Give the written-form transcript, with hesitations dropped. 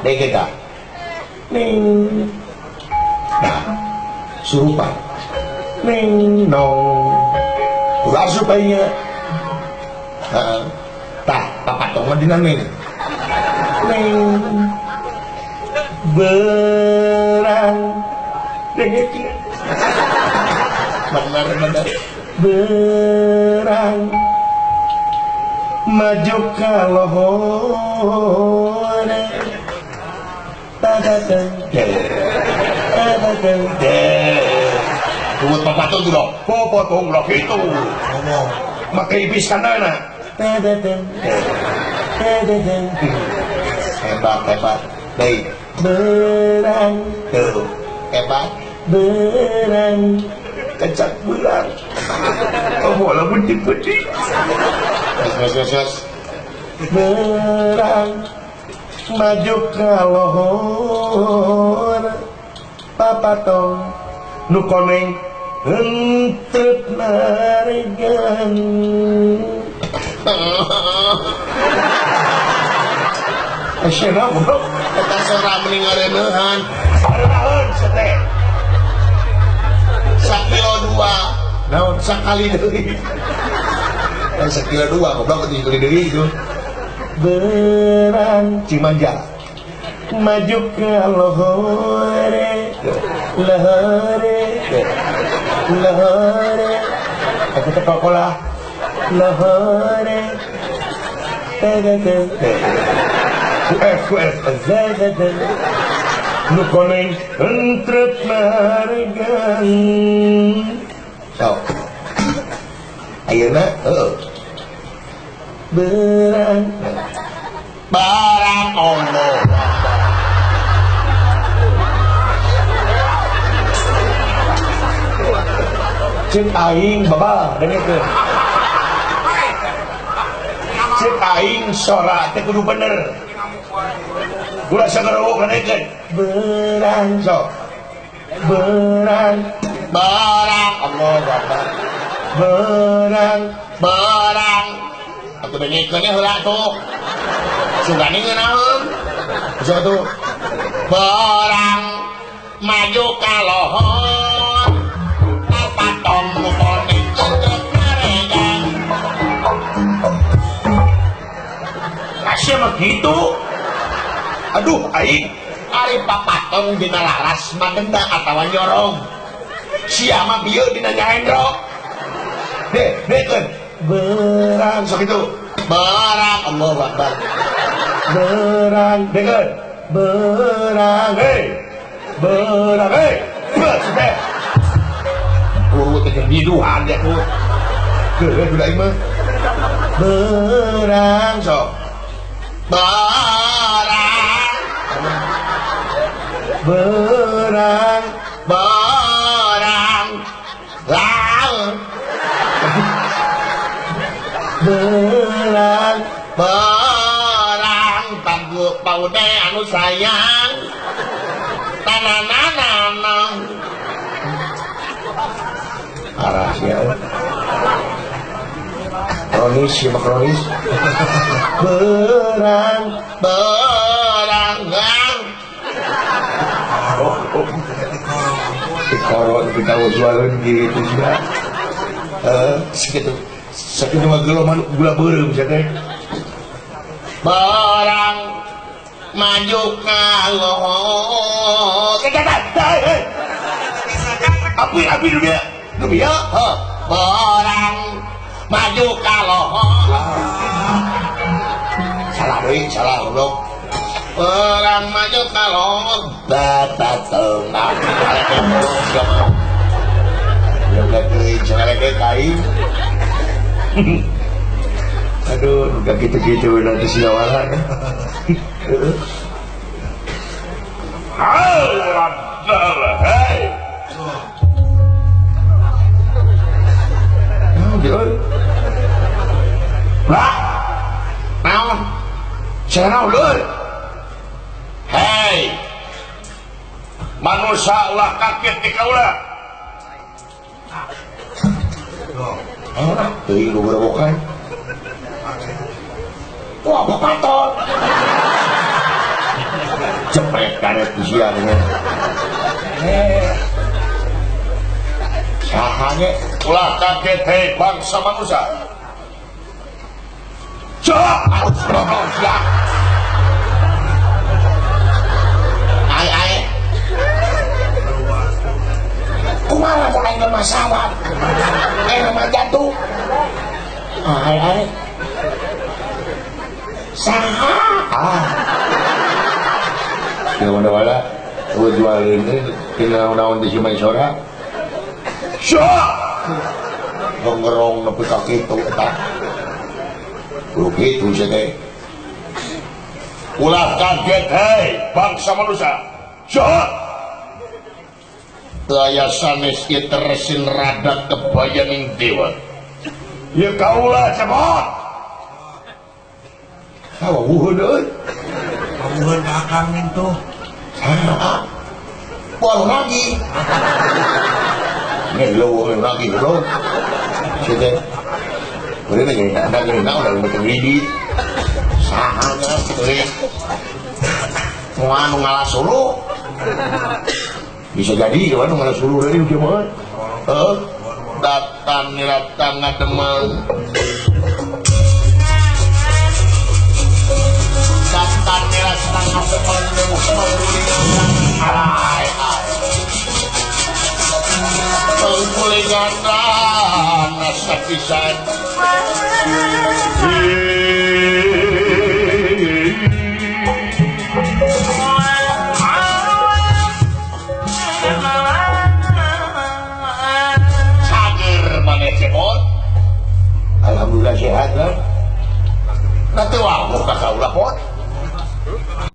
deh kita ning nah surupan ning nong ulah supaya tak papat tong dina ning berang deh kita benar berang maju ke lohor tadakan tunggu papatung dulu popotong blok itu makai ibis kanana hebat baik berang tuh hebat berang kecak berang oh bola putih berang maju ke lohor papatong nukoneng hentep naregan asyana bro kita seorang meninggarenehan sarenahan seteh sakilo dua naon sakali deui sakilo dua goblok tinggal deui itu berang Cimanja maju ke lohore aku tekokolah lohore nukoneng entrep naregan so ayeuna berang Allah cek aing baba dengekeun cek aing sholat teh kudu bener ulah sagarawo kanekeun berang sok berang Allah Akbar berang aku dengekeun heula tuh sugani ngeunaheun sok tuh berang maju ka lohor patong nukoning untuk naregan asya begitu aduh aing ari papatong dina laras madenda atawa nyorong sia mah bieu dina nyahendro dekeun berang sok itu berang Allahu Akbar berang dekeun berang sudah teh biduhan deh tuh keueun udah ieu mah berang sok berang laut berang paude anu sayang tananana arah ya kronis ya kronis berang kalau kita jualan gitu juga segitu mah gula beureum teh barang maju ka lohor api dunia barang maju ka lohor salah goblok barang maju ka lohor batatong jangan kain aduh udah gitu-gitu nanti siawalan naon cenah ulun hei manusia ulah kaget di kaulah teuing lu berobokan wah papaton cepet karet usianya sahanya ulah kaget hei bangsa manusia cok manusia ay kumaha mulai masalah nama jatuh ay saha ya mana-mana gue jual ini kena di Simai Sora syok ngerong nepi kaki itu etak begitu sih teh ulah kaget hei bangsa manusia syok daya sanes ieu teresin rada kebayaning dewa ya kaulah cepot wuhun euy wuhun kakang itu buang lagi ini lo lagi bro sih boleh nggak udah macam ini sahanya mau ngalah solo bisa jadi kan ngalah solo dari gimana datang ngademen datang ngademen pengkulingan nasa pisan cager mana cepot alhamdulillah sehat kan nanti waktu kakak ulah pot